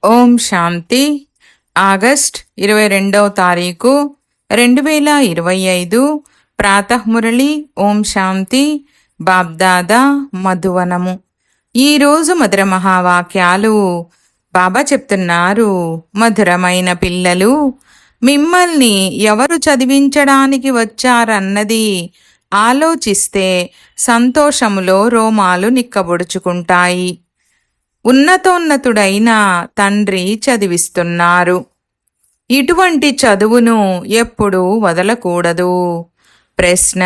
ఓం శాంతి. August 22వ తారీఖు 2025 ప్రాతఃమురళి. ఓం శాంతి. బాబ్దాదా మధువనము. ఈరోజు మధుర మహావాక్యాలు. బాబా చెప్తున్నారు, మధురమైన పిల్లలు, మిమ్మల్ని ఎవరు చదివించడానికి వచ్చారన్నది ఆలోచిస్తే సంతోషములో రోమాలు నిక్కబొడుచుకుంటాయి. ఉన్నతోన్నతుడైన తండ్రి చదివిస్తున్నారు. ఇటువంటి చదువును ఎప్పుడూ వదలకూడదు. ప్రశ్న: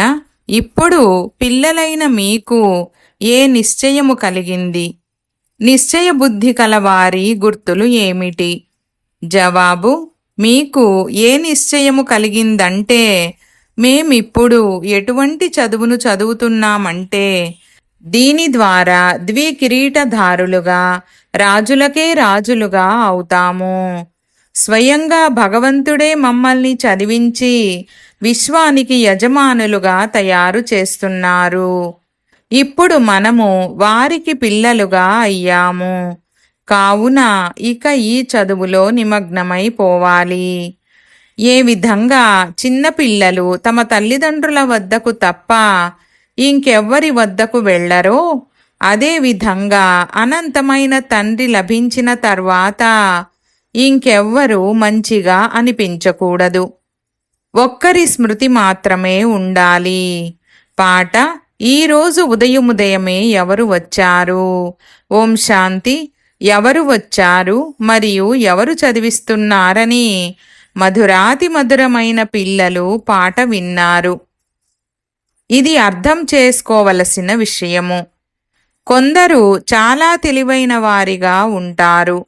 ఇప్పుడు పిల్లలైన మీకు ఏ నిశ్చయము కలిగింది? నిశ్చయ బుద్ధి కలవారి గుర్తులు ఏమిటి? జవాబు: మీకు ఏ నిశ్చయము కలిగిందంటే, మేమిప్పుడు ఎటువంటి చదువును చదువుతున్నామంటే, దీని ద్వారా ద్వికిరీటధారులుగా, రాజులకే రాజులుగా అవుతాము. స్వయంగా భగవంతుడే మమ్మల్ని చదివించి విశ్వానికి యజమానులుగా తయారు చేస్తున్నారు. ఇప్పుడు మనము వారికి పిల్లలుగా అయ్యాము. కావున ఇక ఈ చదువులో నిమగ్నమైపోవాలి. ఏ విధంగా చిన్నపిల్లలు తమ తల్లిదండ్రుల వద్దకు తప్ప ఇంకెవ్వరి వద్దకు వెళ్లరో, అదేవిధంగా అనంతమైన తండ్రి లభించిన తర్వాత ఇంకెవ్వరూ మంచిగా అనిపించకూడదు. ఒక్కరి స్మృతి మాత్రమే ఉండాలి. పాట: ఈరోజు ఉదయముదయమే ఎవరు వచ్చారు? ఓం శాంతి. ఎవరు వచ్చారు మరియు ఎవరు చదివిస్తున్నారని మధురాతి మధురమైన పిల్లలు పాట విన్నారు. ఇది అర్థం చేసుకోవలసిన విషయము. కొందరు చాలా తెలివైన వారిగా ఉంటారు,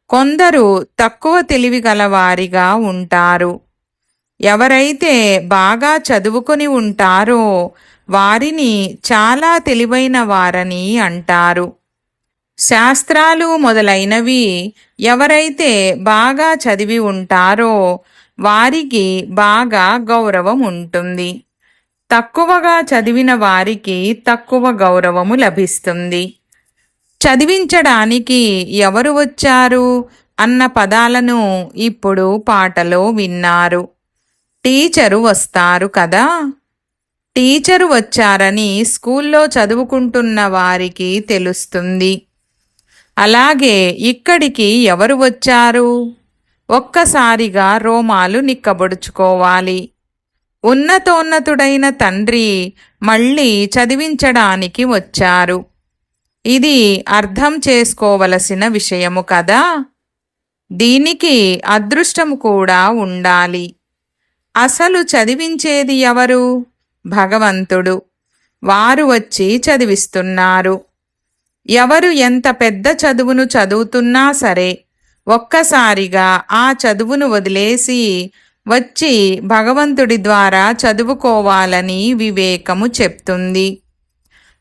కొందరు తక్కువ తెలివి గలవారిగా ఉంటారు. ఎవరైతే బాగా చదువుకొని ఉంటారో వారిని చాలా తెలివైన వారని అంటారు. శాస్త్రాలు మొదలైనవి ఎవరైతే బాగా చదివి ఉంటారో వారికి బాగా గౌరవం ఉంటుంది. తక్కువగా చదివిన వారికి తక్కువ గౌరవము లభిస్తుంది. చదివించడానికి ఎవరు వచ్చారు అన్న పదాలను ఇప్పుడు పాటలో విన్నారు. టీచరు వస్తారు కదా. టీచరు వచ్చారని స్కూల్లో చదువుకుంటున్న వారికి తెలుస్తుంది. అలాగే ఇక్కడికి ఎవరు వచ్చారు? ఒక్కసారిగా రోమాలు నిక్కబొడుచుకోవాలి. ఉన్నతోన్నతుడైన తండ్రి మళ్ళీ చదివించడానికి వచ్చారు. ఇది అర్థం చేసుకోవలసిన విషయము కదా. దీనికి అదృష్టము కూడా ఉండాలి. అసలు చదివించేది ఎవరు? భగవంతుడు. వారు వచ్చి చదివిస్తున్నారు. ఎవరు ఎంత పెద్ద చదువును చదువుతున్నా సరే, ఒక్కసారిగా ఆ చదువును వదిలేసి వచ్చి భగవంతుడి ద్వారా చదువుకోవాలని వివేకము చెప్తుంది.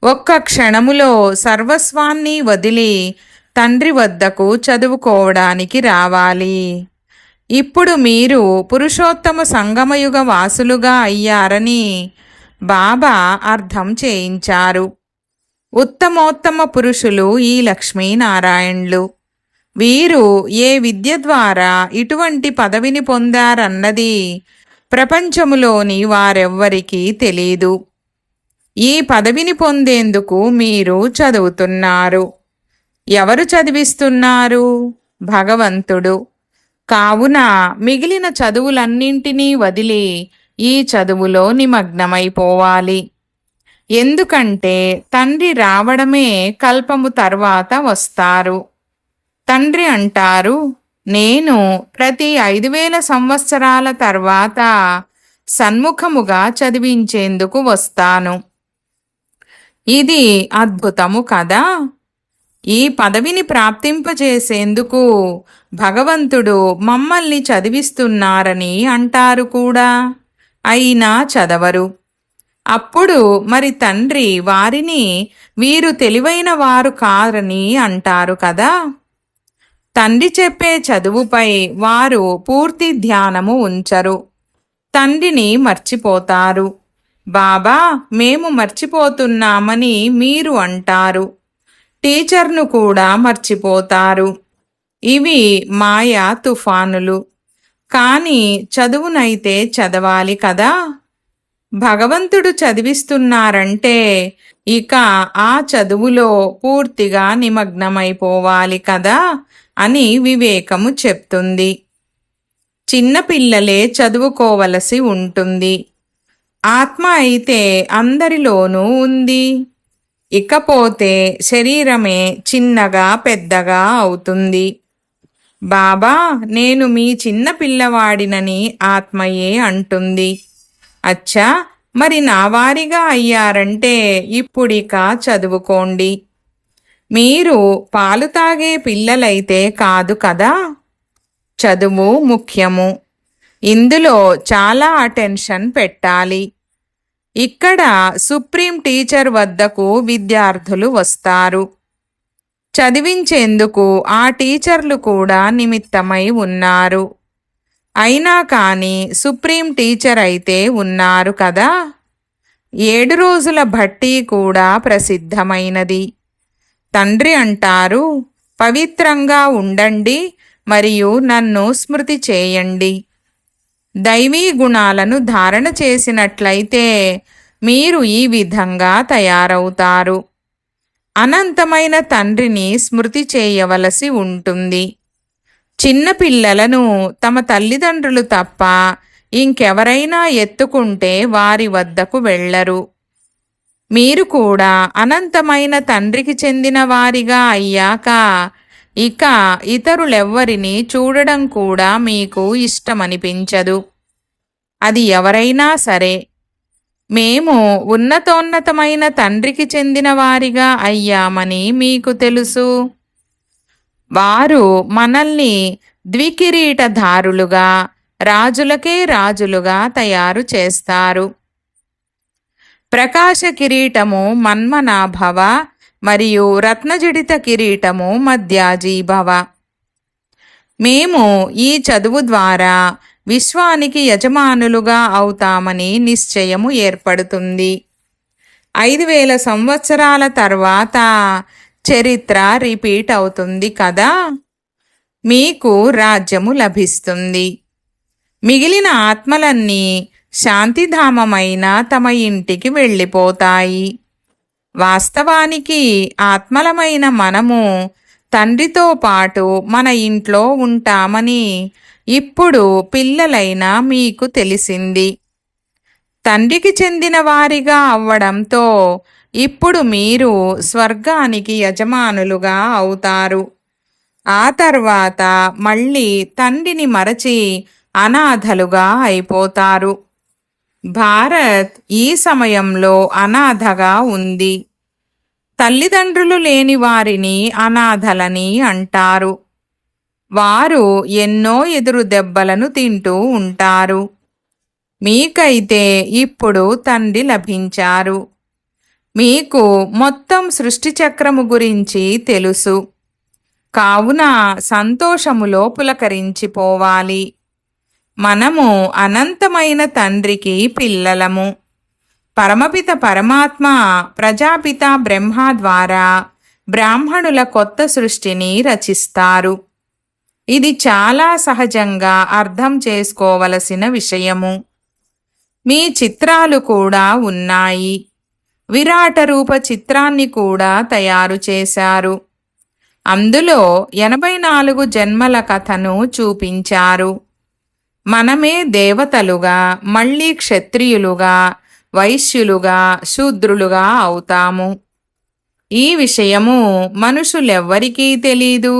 ఒక్క క్షణములో సర్వస్వాన్ని వదిలి తండ్రి వద్దకు చదువుకోవడానికి రావాలి. ఇప్పుడు మీరు పురుషోత్తమ సంగమయుగ వాసులుగా అయ్యారని బాబా అర్థం చేయించారు. ఉత్తమోత్తమ పురుషులు ఈ లక్ష్మీనారాయణులు. వీరు ఏ విద్య ద్వారా ఇటువంటి పదవిని పొందారన్నది ప్రపంచములోని వారెవ్వరికీ తెలీదు. ఈ పదవిని పొందేందుకు మీరు చదువుతున్నారు. ఎవరు చదివిస్తున్నారు? భగవంతుడు. కావున మిగిలిన చదువులన్నింటినీ వదిలి ఈ చదువులో నిమగ్నమైపోవాలి. ఎందుకంటే తండ్రి రావడమే కల్పము తర్వాత వస్తారు. తండ్రి అంటారు, నేను ప్రతి 5000 సంవత్సరాల తర్వాత సన్ముఖముగా చదివించేందుకు వస్తాను. ఇది అద్భుతము కదా. ఈ పదవిని ప్రాప్తింపచేసేందుకు భగవంతుడు మమ్మల్ని చదివిస్తున్నారని అంటారు కూడా, అయినా చదవరు. అప్పుడు మరి తండ్రి వారిని వీరు తెలివైన వారు కారని అంటారు కదా. తండ్రి చెప్పే చదువుపై వారు పూర్తి ధ్యానము ఉంచరు. తండ్రిని మర్చిపోతారు. బాబా మేము మర్చిపోతున్నామని మీరు అంటారు. టీచర్ను కూడా మర్చిపోతారు. ఇవి మాయా తుఫానులు. కానీ చదువునైతే చదవాలి కదా. భగవంతుడు చదివిస్తున్నారంటే ఇక ఆ చదువులో పూర్తిగా నిమగ్నమైపోవాలి కదా అని వివేకము చెప్తుంది. చిన్నపిల్లలే చదువుకోవలసి ఉంటుంది. ఆత్మ అయితే అందరిలోనూ ఉంది. ఇకపోతే శరీరమే చిన్నగా పెద్దగా అవుతుంది. బాబా, నేను మీ చిన్న పిల్లవాడినని ఆత్మయే అంటుంది. అచ్చా, మరి నా వారిగా అయ్యారంటే ఇప్పుడిక చదువుకోండి. మీరు పాలు తాగే పిల్లలైతే కాదు కదా. చదువు ముఖ్యము. ఇందులో చాలా అటెన్షన్ పెట్టాలి. ఇక్కడ సుప్రీం టీచర్ వద్దకు విద్యార్థులు వస్తారు. చదివించేందుకు ఆ టీచర్లు కూడా నిమిత్తమై ఉన్నారు. అయినా కానీ సుప్రీం టీచర్ అయితే ఉన్నారు కదా. 7 రోజుల భట్టి కూడా ప్రసిద్ధమైనది. తండ్రి అంటారు, పవిత్రంగా ఉండండి మరియు నన్ను స్మృతి చేయండి. దైవీ గుణాలను ధారణ చేసినట్లయితే మీరు ఈ విధంగా తయారవుతారు. అనంతమైన తండ్రిని స్మృతి చేయవలసి ఉంటుంది. చిన్నపిల్లలను తమ తల్లిదండ్రులు తప్ప ఇంకెవరైనా ఎత్తుకుంటే వారి వద్దకు వెళ్ళరు. మీరు కూడా అనంతమైన తండ్రికి చెందిన వారిగా అయ్యాక ఇక ఇతరులెవ్వరినీ చూడడం కూడా మీకు ఇష్టమనిపించదు. అది ఎవరైనా సరే. మేము ఉన్నతోన్నతమైన తండ్రికి చెందిన వారిగా అయ్యామని మీకు తెలుసు. వారు మనల్ని ద్వికిరీటధారులుగా, రాజులకే రాజులుగా తయారు చేస్తారు. ప్రకాశ కిరీటము మన్మనాభవ మరియు రత్నజడిత కిరీటము మధ్యాజీభవ. మేము ఈ చదువు ద్వారా విశ్వానికి యజమానులుగా అవుతామని నిశ్చయము ఏర్పడుతుంది. 5000 సంవత్సరాల తర్వాత చరిత్ర రిపీట్ అవుతుంది కదా. మీకు రాజ్యము లభిస్తుంది. మిగిలిన ఆత్మలన్నీ శాంతిధామమైన తమ ఇంటికి వెళ్ళిపోతాయి. వాస్తవానికి ఆత్మలమైన మనము తండ్రితో పాటు మన ఇంట్లో ఉంటామని ఇప్పుడు పిల్లలైన మీకు తెలిసింది. తండ్రికి చెందిన వారిగా అవ్వడంతో ఇప్పుడు మీరు స్వర్గానికి యజమానులుగా అవుతారు. ఆ తర్వాత మళ్ళీ తండ్రిని మరచి అనాథలుగా అయిపోతారు. భారత్ ఈ సమయంలో అనాథగా ఉంది. తల్లిదండ్రులు లేని వారిని అనాథలని అంటారు. వారు ఎన్నో ఎదురు దెబ్బలను తింటూ ఉంటారు. మీకైతే ఇప్పుడు తండ్రి లభించారు. మీకు మొత్తం సృష్టి చక్రము గురించి తెలుసు. కావున సంతోషములో పులకరించిపోవాలి. మనము అనంతమైన తండ్రికి పిల్లలము. పరమపిత పరమాత్మ ప్రజాపిత బ్రహ్మ ద్వారా బ్రాహ్మణుల కొత్త సృష్టిని రచిస్తారు. ఇది చాలా సహజంగా అర్థం చేసుకోవలసిన విషయము. మీ చిత్రాలు కూడా ఉన్నాయి. విరాట రూప చిత్రాన్ని కూడా తయారు చేశారు. అందులో 84 జన్మల కథను చూపించారు. మనమే దేవతలుగా, మళ్ళీ క్షత్రియులుగా, వైశ్యులుగా, శూద్రులుగా అవుతాము. ఈ విషయము మనుషులెవ్వరికీ తెలీదు.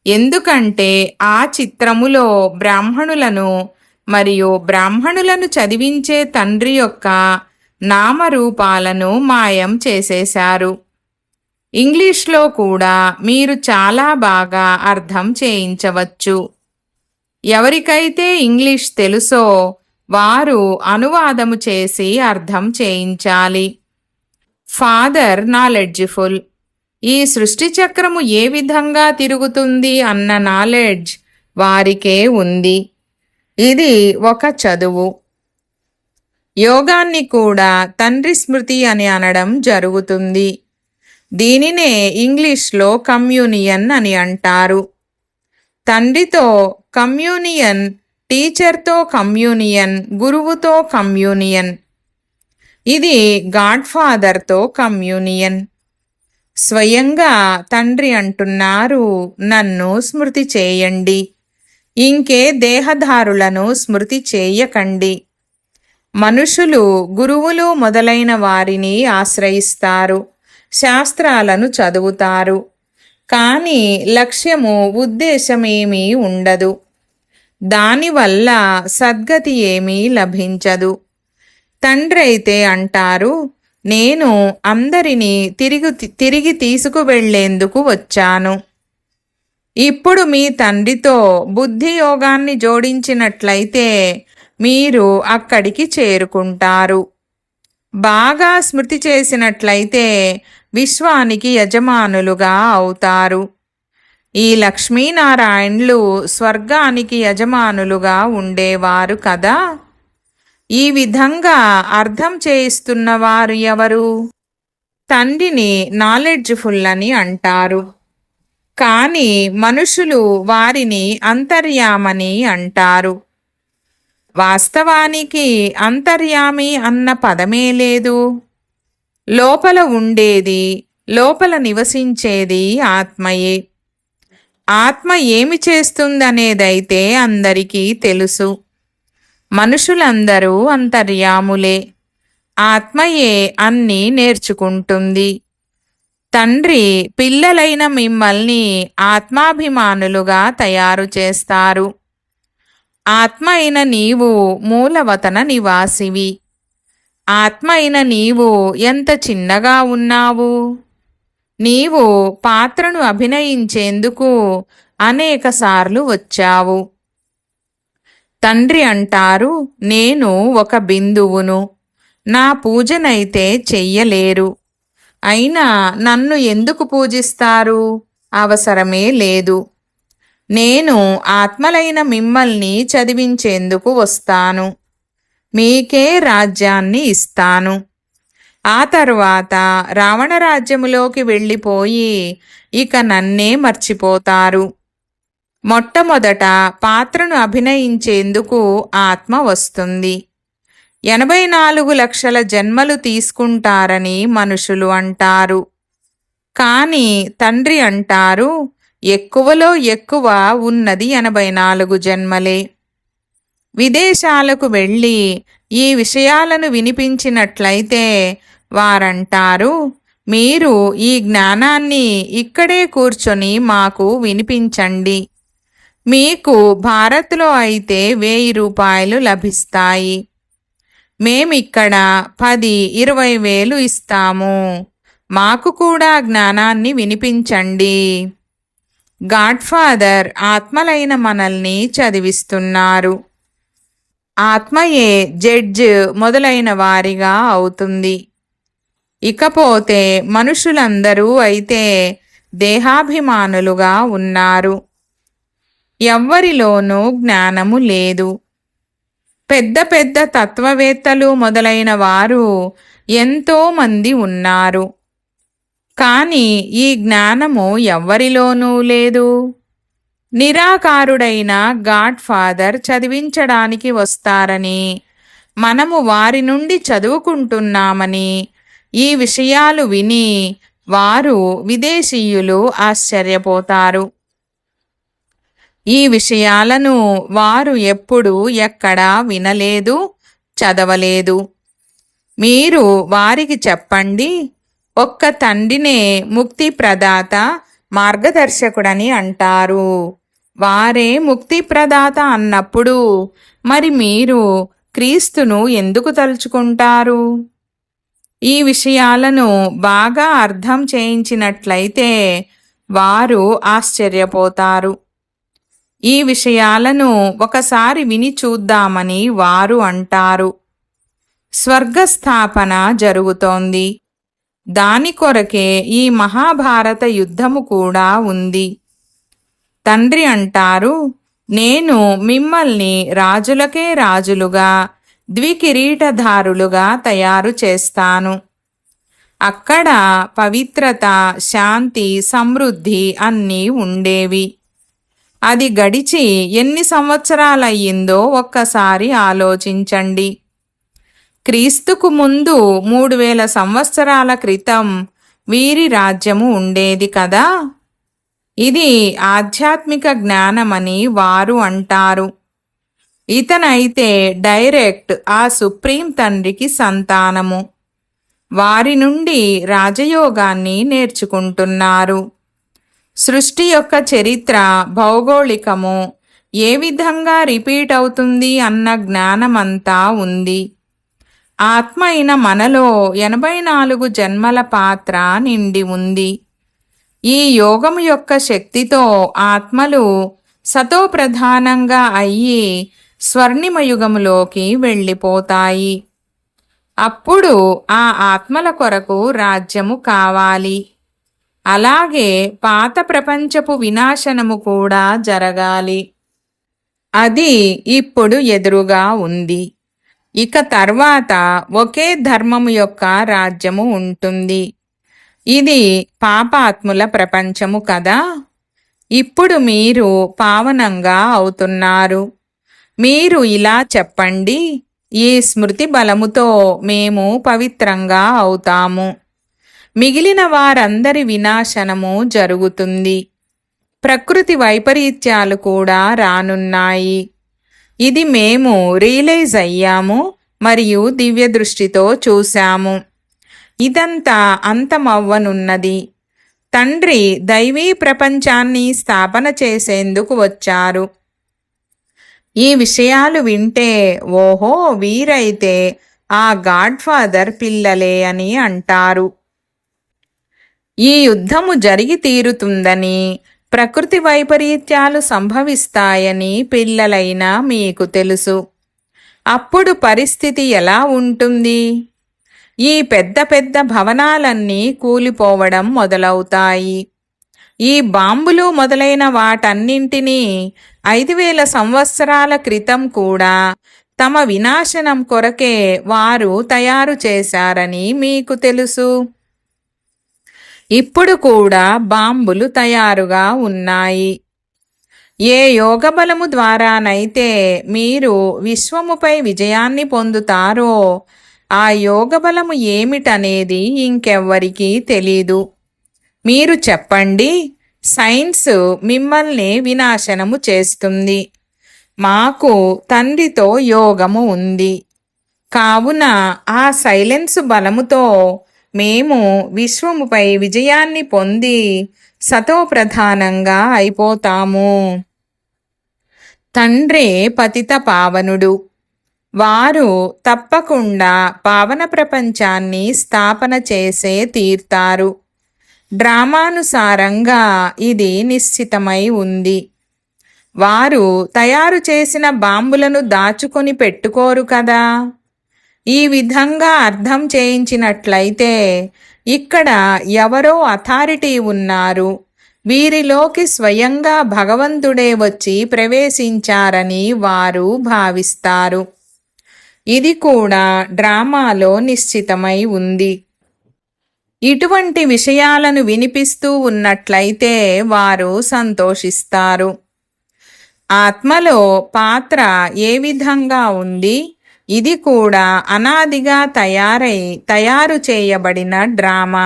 ఎందుకంటే ఆ చిత్రములో బ్రాహ్మణులను మరియు బ్రాహ్మణులను చదివించే తండ్రి యొక్క నామరూపాలను మాయం చేసేశారు. ఇంగ్లీష్లో కూడా మీరు చాలా బాగా అర్థం చేయించవచ్చు. ఎవరికైతే ఇంగ్లీష్ తెలుసో వారు అనువాదము చేసి అర్థం చేయించాలి. ఫాదర్ నాలెడ్జిఫుల్. ఈ సృష్టి చక్రము ఏ విధంగా తిరుగుతుంది అన్న నాలెడ్జ్ వారికే ఉంది. ఇది ఒక చదువు. యోగాన్ని కూడా తండ్రి స్మృతి అని అనడం జరుగుతుంది. దీనినే ఇంగ్లీష్లో కమ్యూనియన్ అని అంటారు. తండ్రితో కమ్యూనియన్, టీచర్తో కమ్యూనియన్, గురువుతో కమ్యూనియన్. ఇది గాడ్ ఫాదర్తో కమ్యూనియన్. స్వయంగా తండ్రి అంటున్నారు, నన్ను స్మృతి చేయండి, ఇంకే దేహధారులను స్మృతి చేయకండి. మనుషులు గురువులు మొదలైన వారిని ఆశ్రయిస్తారు, శాస్త్రాలను చదువుతారు, కానీ లక్ష్యము ఉద్దేశమేమీ ఉండదు. దానివల్ల సద్గతి ఏమీ లభించదు. తండ్రైతే అంటారు, నేను అందరినీ తిరిగి తీసుకువెళ్లేందుకు వచ్చాను. ఇప్పుడు మీ తండ్రితో బుద్ధి యోగాన్ని జోడించినట్లయితే మీరు అక్కడికి చేరుకుంటారు. బాగా స్మృతి చేసినట్లయితే విశ్వానికి యజమానులుగా అవుతారు. ఈ లక్ష్మీనారాయణులు స్వర్గానికి యజమానులుగా ఉండేవారు కదా. ఈ విధంగా అర్థం చేయిస్తున్నవారు ఎవరు? తండ్రిని నాలెడ్జ్ఫుల్ అని అంటారు, కానీ మనుషులు వారిని అంతర్యామని అంటారు. వాస్తవానికి అంతర్యామి అన్న పదమే లేదు. లోపల ఉండేది, లోపల నివసించేది ఆత్మయే. ఆత్మ ఏమి చేస్తుందనేదైతే అందరికీ తెలుసు. మనుషులందరూ అంతర్యాములే. ఆత్మయే అన్నీ నేర్చుకుంటుంది. తండ్రి పిల్లలైన మిమ్మల్ని ఆత్మాభిమానులుగా తయారు చేస్తారు. ఆత్మ అయిన నీవు మూలవతన నివాసివి. ఆత్మ అయిన నీవు ఎంత చిన్నగా ఉన్నావు. నీవు పాత్రను అభినయించేందుకు అనేకసార్లు వచ్చావు. తండ్రి అంటారు, నేను ఒక బిందువును, నా పూజనైతే చెయ్యలేరు. అయినా నన్ను ఎందుకు పూజిస్తారు? అవసరమే లేదు. నేను ఆత్మలైన మిమ్మల్ని చదివించేందుకు వస్తాను. మీకే రాజ్యాన్ని ఇస్తాను. ఆ తరువాత రావణ రాజ్యములోకి వెళ్ళిపోయి ఇక నన్నే మర్చిపోతారు. మొట్టమొదట పాత్రను అభినయించేందుకు ఆత్మ వస్తుంది. 84 లక్షల జన్మలు తీసుకుంటారని మనుషులు అంటారు. కానీ తండ్రి అంటారు, ఎక్కువలో ఎక్కువ ఉన్నది 84 జన్మలే. విదేశాలకు వెళ్ళి ఈ విషయాలను వినిపించినట్లయితే వారంటారు, మీరు ఈ జ్ఞానాన్ని ఇక్కడే కూర్చొని మాకు వినిపించండి. మీకు భారత్లో అయితే 1000 రూపాయలు లభిస్తాయి. మేమిక్కడ 10-20 వేలు ఇస్తాము. మాకు కూడా జ్ఞానాన్ని వినిపించండి. గాడ్ ఫాదర్ ఆత్మలైన మనల్ని చదివిస్తున్నారు. ఆత్మయే జడ్జ్ మొదలైన వారిగా అవుతుంది. ఇకపోతే మనుషులందరూ అయితే దేహాభిమానులుగా ఉన్నారు. ఎవ్వరిలోనూ జ్ఞానము లేదు. పెద్ద పెద్ద తత్వవేత్తలు మొదలైన వారు ఎంతో మంది ఉన్నారు. కానీ ఈ జ్ఞానము ఎవ్వరిలోనూ లేదు. నిరాకారుడైన గాడ్ ఫాదర్ చదివించడానికి వస్తారని, మనము వారి నుండి చదువుకుంటున్నామని ఈ విషయాలు విని వారు విదేశీయులు ఆశ్చర్యపోతారు. ఈ విషయాలను వారు ఎప్పుడూ ఎక్కడా వినలేదు, చదవలేదు. మీరు వారికి చెప్పండి, ఒక్క తండ్రినే ముక్తి ప్రదాత, మార్గదర్శకుడని అంటారు. వారే ముక్తి ప్రదాత అన్నప్పుడు మరి మీరు క్రీస్తును ఎందుకు తలుచుకుంటారు? ఈ విషయాలను బాగా అర్థం చేయించినట్లయితే వారు ఆశ్చర్యపోతారు. ఈ విషయాలను ఒకసారి విని చూద్దామని వారు అంటారు. స్వర్గస్థాపన జరుగుతోంది. దాని కొరకే ఈ మహాభారత యుద్ధము కూడా ఉంది. తండ్రి అంటారు, నేను మిమ్మల్ని రాజులకే రాజులుగా, ద్వికిరీటధారులుగా తయారు చేస్తాను. అక్కడ పవిత్రత, శాంతి, సమృద్ధి అన్నీ ఉండేవి. అది గడిచి ఎన్ని సంవత్సరాలయ్యిందో ఒక్కసారి ఆలోచించండి. క్రీస్తుకు ముందు 3000 సంవత్సరాల క్రితం వీరి రాజ్యము ఉండేది కదా. ఇది ఆధ్యాత్మిక జ్ఞానమని వారు అంటారు. ఇతనైతే డైరెక్ట్ ఆ సుప్రీం తండ్రికి సంతానము. వారి నుండి రాజయోగాన్ని నేర్చుకుంటున్నారు. సృష్టి యొక్క చరిత్ర, భౌగోళికము ఏ విధంగా రిపీట్ అవుతుంది అన్న జ్ఞానమంతా ఉంది. ఆత్మ అయిన మనలో 84 జన్మల పాత్ర నిండి ఉంది. ఈ యోగము యొక్క శక్తితో ఆత్మలు సతోప్రధానంగా అయ్యి స్వర్ణిమయుగములోకి వెళ్ళిపోతాయి. అప్పుడు ఆ ఆత్మల కొరకు రాజ్యము కావాలి. అలాగే పాత ప్రపంచపు వినాశనము కూడా జరగాలి. అది ఇప్పుడు ఎదురుగా ఉంది. ఇక తర్వాత ఒకే ధర్మము యొక్క రాజ్యము ఉంటుంది. ఇది పాపాత్ముల ప్రపంచము కదా. ఇప్పుడు మీరు పావనంగా అవుతున్నారు. మీరు ఇలా చెప్పండి, ఈ స్మృతి బలముతో మేము పవిత్రంగా అవుతాము. మిగిలిన వారందరి వినాశనము జరుగుతుంది. ప్రకృతి వైపరీత్యాలు కూడా రానున్నాయి. ఇది మేము రియలైజ్ అయ్యాము మరియు దివ్య దృష్టితో చూశాము. ఇదంతా అంతమవ్వనున్నది. తండ్రి దైవీ ప్రపంచాన్ని స్థాపన చేసేందుకు వచ్చారు. ఈ విషయాలు వింటే ఓహో, వీరైతే ఆ గాడ్ ఫాదర్ పిల్లలే అని అంటారు. ఈ యుద్ధము జరిగి తీరుతుందని, ప్రకృతి వైపరీత్యాలు సంభవిస్తాయని పిల్లలైనా మీకు తెలుసు. అప్పుడు పరిస్థితి ఎలా ఉంటుంది? ఈ పెద్ద పెద్ద భవనాలన్నీ కూలిపోవడం మొదలవుతాయి. ఈ బాంబులు మొదలైన వాటన్నింటినీ 5000 సంవత్సరాల క్రితం కూడా తమ వినాశనం కొరకే వారు తయారు చేశారని మీకు తెలుసు. ఇప్పుడు కూడా బాంబులు తయారుగా ఉన్నాయి. ఏ యోగబలము ద్వారానైతే మీరు విశ్వముపై విజయాన్ని పొందుతారో ఆ యోగబలము ఏమిటనేది ఇంకెవ్వరికీ తెలీదు. మీరు చెప్పండి, సైన్స్ మిమ్మల్ని వినాశనము చేస్తుంది. మాకు తండ్రితో యోగము ఉంది. కావున ఆ సైలెన్స్ బలముతో మేము విశ్వముపై విజయాన్ని పొంది సతోప్రధానంగా అయిపోతాము. తండ్రే పతిత పావనుడు. వారు తప్పకుండా పావన ప్రపంచాన్ని స్థాపన చేసే తీర్తారు. డ్రామానుసారంగా ఇది నిశ్చితమై ఉంది. వారు తయారు చేసిన బాంబులను దాచుకొని పెట్టుకోరు కదా. ఈ విధంగా అర్థం చేయించినట్లయితే ఇక్కడ ఎవరో అథారిటీ ఉన్నారు, వీరిలోకి స్వయంగా భగవంతుడే వచ్చి ప్రవేశించారని వారు భావిస్తారు. ఇది కూడా డ్రామాలో నిశ్చితమై ఉంది. ఇటువంటి విషయాలను వినిపిస్తూ ఉన్నట్లయితే వారు సంతోషిస్తారు. ఆత్మలో పాత్ర ఏ విధంగా ఉంది? ఇది కూడా అనాదిగా తయారు చేయబడిన డ్రామా.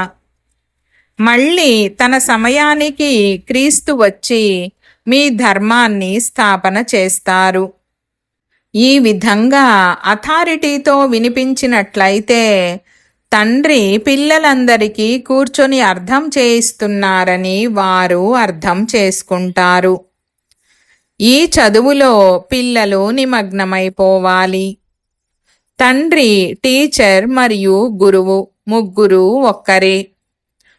మళ్ళీ తన సమయానికి క్రీస్తు వచ్చి మీ ధర్మాన్ని స్థాపన చేస్తారు. ఈ విధంగా అథారిటీతో వినిపించినట్లయితే తండ్రి పిల్లలందరికీ కూర్చొని అర్థం చేయిస్తున్నారని వారు అర్థం చేసుకుంటారు. ఈ చదువులో పిల్లలు నిమగ్నమైపోవాలి. తండ్రి, టీచర్ మరియు గురువు ముగ్గురు ఒక్కరే.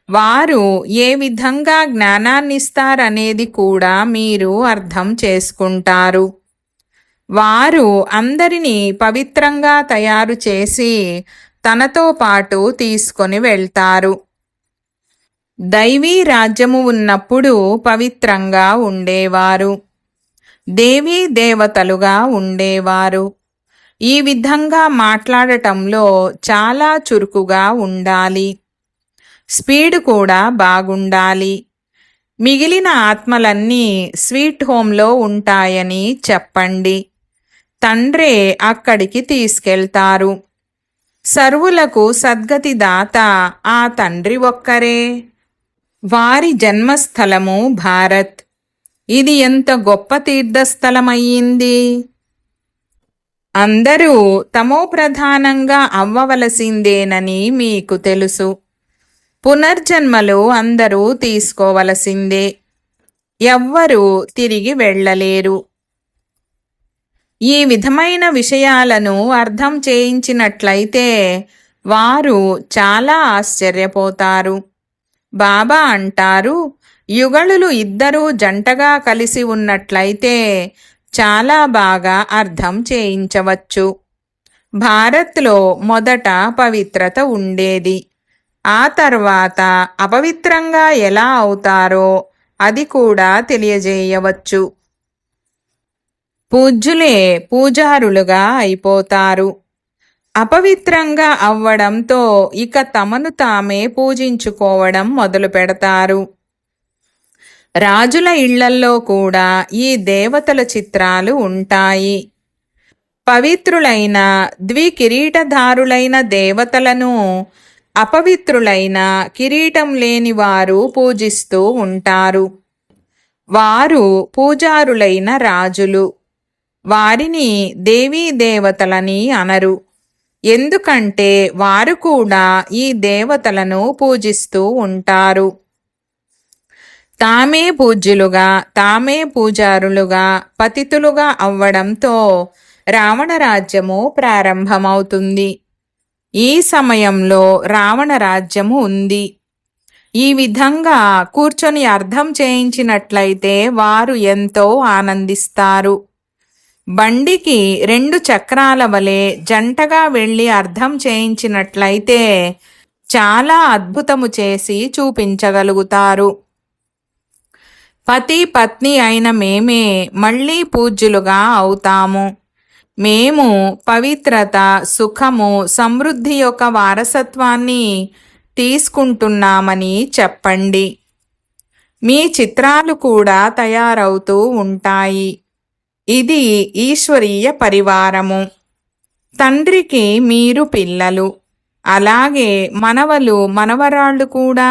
వారు ఏ విధంగా జ్ఞానాన్నిస్తారనేది కూడా మీరు అర్థం చేసుకుంటారు. వారు అందరినీ పవిత్రంగా తయారు చేసి తనతో పాటు తీసుకొని వెళ్తారు. దైవీ రాజ్యము ఉన్నప్పుడు పవిత్రంగా ఉండేవారు. దేవీ దేవతలుగా ఉండేవారు. ఈ విధంగా మాట్లాడటంలో చాలా చురుకుగా ఉండాలి. స్పీడ్ కూడా బాగుండాలి. మిగిలిన ఆత్మలన్నీ స్వీట్ హోమ్లో ఉంటాయని చెప్పండి. తండ్రే అక్కడికి తీసుకెళ్తారు. సర్వులకు సద్గతి దాత ఆ తండ్రి ఒక్కరే. వారి జన్మస్థలము భారత్. ఇది ఎంత గొప్ప తీర్థస్థలమయ్యింది. అందరూ తమోప్రధానంగా అవ్వవలసిందేనని మీకు తెలుసు. పునర్జన్మలు అందరూ తీసుకోవలసిందే. ఎవ్వరూ తిరిగి వెళ్ళలేరు. ఈ విధమైన విషయాలను అర్థం చేయించినట్లయితే వారు చాలా ఆశ్చర్యపోతారు. బాబా అంటారు, యుగళులు ఇద్దరూ జంటగా కలిసి ఉన్నట్లయితే చాలా బాగా అర్థం చేయించవచ్చు. భారత్లో మొదట పవిత్రత ఉండేది. ఆ తర్వాత అపవిత్రంగా ఎలా అవుతారో అది కూడా తెలియజేయవచ్చు. పూజ్యులే పూజారులుగా అయిపోతారు. అపవిత్రంగా అవ్వడంతో ఇక తమను తామే పూజించుకోవడం మొదలు పెడతారు. రాజుల ఇళ్లల్లో కూడా ఈ దేవతల చిత్రాలు ఉంటాయి. పవిత్రులైన ద్వికిరీటధారులైన దేవతలను అపవిత్రులైన కిరీటం లేని వారు పూజిస్తూ ఉంటారు. వారు పూజారులైన రాజులు. వారిని దేవీ దేవతలని అనరు. ఎందుకంటే వారు కూడా ఈ దేవతలను పూజిస్తూ ఉంటారు. తామే పూజ్యులుగా, తామే పూజారులుగా, పతితులుగా అవ్వడంతో రావణరాజ్యము ప్రారంభమవుతుంది. ఈ సమయంలో రావణరాజ్యము ఉంది. ఈ విధంగా కూర్చొని అర్థం చేయించినట్లయితే వారు ఎంతో ఆనందిస్తారు. బండికి 2 చక్రాల వలె జంటగా వెళ్ళి అర్థం చేయించినట్లయితే చాలా అద్భుతము చేసి చూపించగలుగుతారు. పతి పత్ని అయిన మేమే మళ్ళీ పూజ్యులుగా అవుతాము. మేము పవిత్రత, సుఖము, సమృద్ధి యొక్క వారసత్వాన్ని తీసుకుంటున్నామని చెప్పండి. మీ చిత్రాలు కూడా తయారవుతూ ఉంటాయి. ఇది ఈశ్వరీయ పరివారము. తండ్రికి మీరు పిల్లలు, అలాగే మనవలు మనవరాళ్ళు కూడా.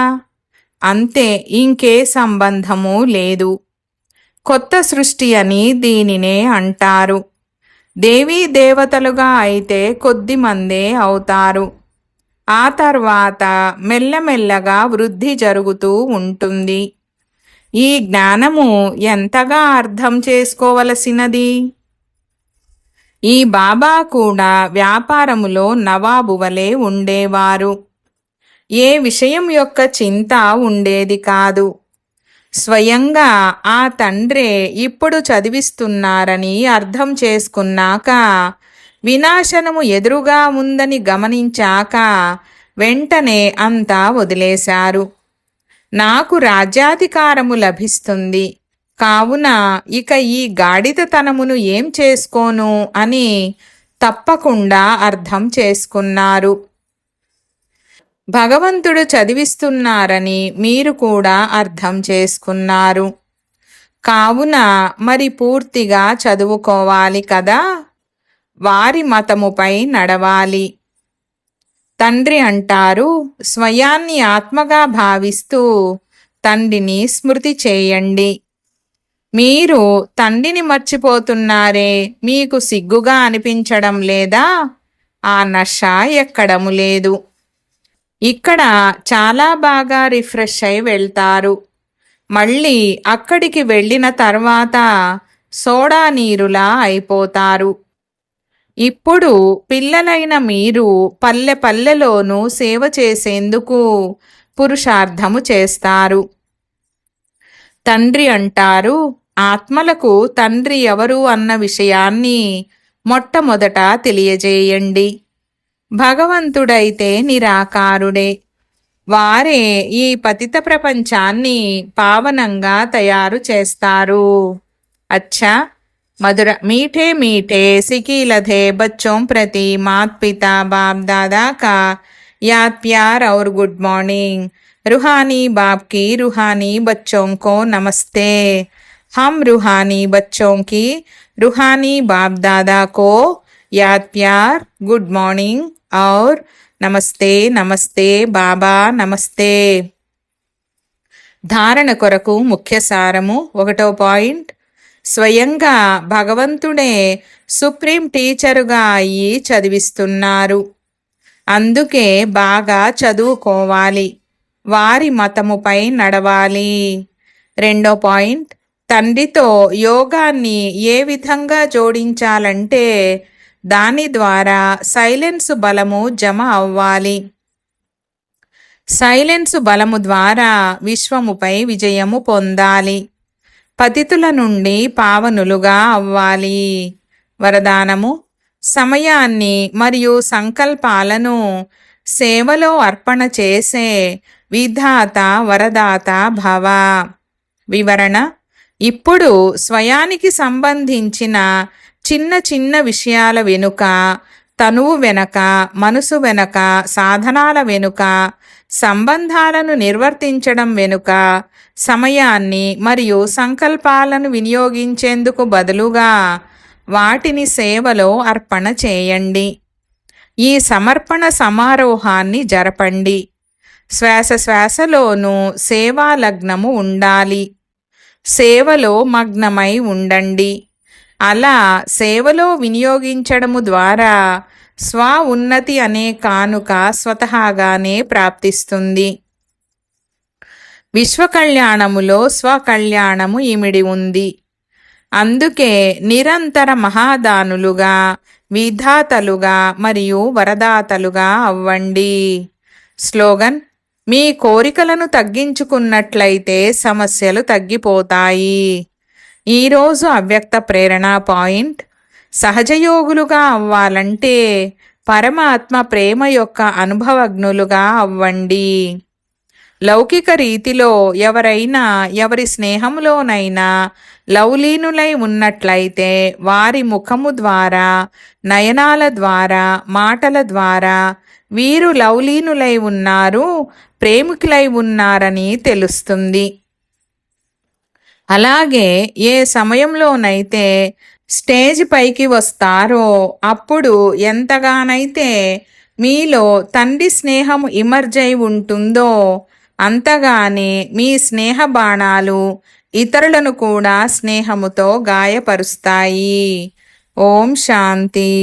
అంతే, ఇంకే సంబంధము లేదు. కొత్త సృష్టి అని దీనినే అంటారు. దేవీ దేవతలుగా అయితే కొద్ది మందే అవుతారు. ఆ తర్వాత మెల్లమెల్లగా వృద్ధి జరుగుతూ ఉంటుంది. ఈ జ్ఞానము ఎంతగా అర్థం చేసుకోవలసినది. ఈ బాబా కూడా వ్యాపారములో నవాబు వలె ఉండేవారు. ఏ విషయం యొక్క చింత ఉండేది కాదు. స్వయంగా ఆ తండ్రే ఇప్పుడు చదివిస్తున్నారని అర్థం చేసుకున్నాక, వినాశనము ఎదురుగా ఉందని గమనించాక వెంటనే అంతా వదిలేశారు. నాకు రాజ్యాధికారము లభిస్తుంది, కావున ఇక ఈ గాడిదతనమును ఏం చేసుకోను అని తప్పకుండా అర్థం చేసుకున్నారు. భగవంతుడు చదివిస్తున్నారని మీరు కూడా అర్థం చేసుకున్నారు. కావున మరి పూర్తిగా చదువుకోవాలి కదా. వారి మతముపై నడవాలి. తండ్రి అంటారు, స్వయాన్ని ఆత్మగా భావిస్తూ తండ్రిని స్మృతి చేయండి. మీరు తండ్రిని మర్చిపోతున్నారే, మీకు సిగ్గుగా అనిపించడం లేదా? ఆ నష ఎక్కడము లేదు. ఇక్కడ చాలా బాగా రిఫ్రెష్ అయి వెళ్తారు. మళ్ళీ అక్కడికి వెళ్ళిన తర్వాత సోడా నీరులా అయిపోతారు. ఇప్పుడు పిల్లలైన మీరు పల్లె పల్లెలోనూ సేవ చేసేందుకు పురుషార్థము చేస్తారు. తండ్రి అంటారు, ఆత్మలకు తండ్రి ఎవరు అన్న విషయాన్ని మొట్టమొదట తెలియజేయండి. భగవంతుడైతే నిరాకారుడే. వారే ఈ పతిత ప్రపంచాన్ని పావనంగా తయారు చేస్తారు. అచ్చా, मधुर मीठे मीठे सिकीलधे बच्चों प्रति माता पिता बाप दादा का याद प्यार और गुड मॉर्निंग। रूहानी बाप की रूहानी बच्चों को नमस्ते। हम रूहानी बच्चों की रूहानी बाप दादा को याद प्यार गुड मॉर्निंग और నమస్తే నమస్తే బాబా నమస్తే. ధారణ కొరకు ముఖ్య సారము. 1వ పాయింట్, స్వయంగా భగవంతుడే సుప్రీం టీచరుగా అయ్యి చదివిస్తున్నారు. అందుకే బాగా చదువుకోవాలి, వారి మతముపై నడవాలి. 2వ పాయింట్, తండ్రితో యోగాన్ని ఏ విధంగా జోడించాలంటే దాని ద్వారా సైలెన్స్ బలము జమ అవ్వాలి. సైలెన్స్ బలము ద్వారా విశ్వముపై విజయము పొందాలి. పతితుల నుండి పావనులుగా అవ్వాలి. వరదానము: సమయాన్ని మరియు సంకల్పాలను సేవలో అర్పణ చేసే విధాత వరదాత భవ. వివరణ: ఇప్పుడు స్వయానికి సంబంధించిన చిన్న చిన్న విషయాల వెనుక, తనువు వెనుక, మనసు వెనుక, సాధనాల వెనుక, సంబంధాలను నిర్వర్తించడం వెనుక సమయాన్ని మరియు సంకల్పాలను వినియోగించేందుకు బదులుగా వాటిని సేవలో అర్పణ చేయండి. ఈ సమర్పణ సమారోహాన్ని జరపండి. శ్వాస శ్వాసలోనూ సేవా లగ్నము ఉండాలి. సేవలో మగ్నమై ఉండండి. అలా సేవలో వినియోగించడము ద్వారా స్వ ఉన్నతి అనే కానుక స్వతహాగానే ప్రాప్తిస్తుంది. విశ్వ కళ్యాణములో స్వకళ్యాణము ఇమిడి ఉంది. అందుకే నిరంతర మహాదానులుగా, విధాతలుగా మరియు వరదాతలుగా అవ్వండి. స్లోగన్: మీ కోరికలను తగ్గించుకున్నట్లయితే సమస్యలు తగ్గిపోతాయి. ఈరోజు అవ్యక్త ప్రేరణ పాయింట్: సహజయోగులుగా అవ్వాలంటే పరమాత్మ ప్రేమ యొక్క అనుభవజ్ఞులుగా అవ్వండి. లౌకిక రీతిలో ఎవరైనా ఎవరి స్నేహంలోనైనా లౌలీనులై ఉన్నట్లయితే వారి ముఖము ద్వారా, నయనాల ద్వారా, మాటల ద్వారా వీరు లౌలీనులై ఉన్నారు, ప్రేమికులై ఉన్నారని తెలుస్తుంది. అలాగే ఏ సమయంలోనైతే స్టేజ్ పైకి వస్తారో అప్పుడు ఎంతగానైతే మీలో తండ్రి స్నేహం ఇమర్జై ఉంటుందో అంతగానే మీ స్నేహ బాణాలు ఇతరులను కూడా స్నేహముతో గాయపరుస్తాయి. ఓం శాంతి.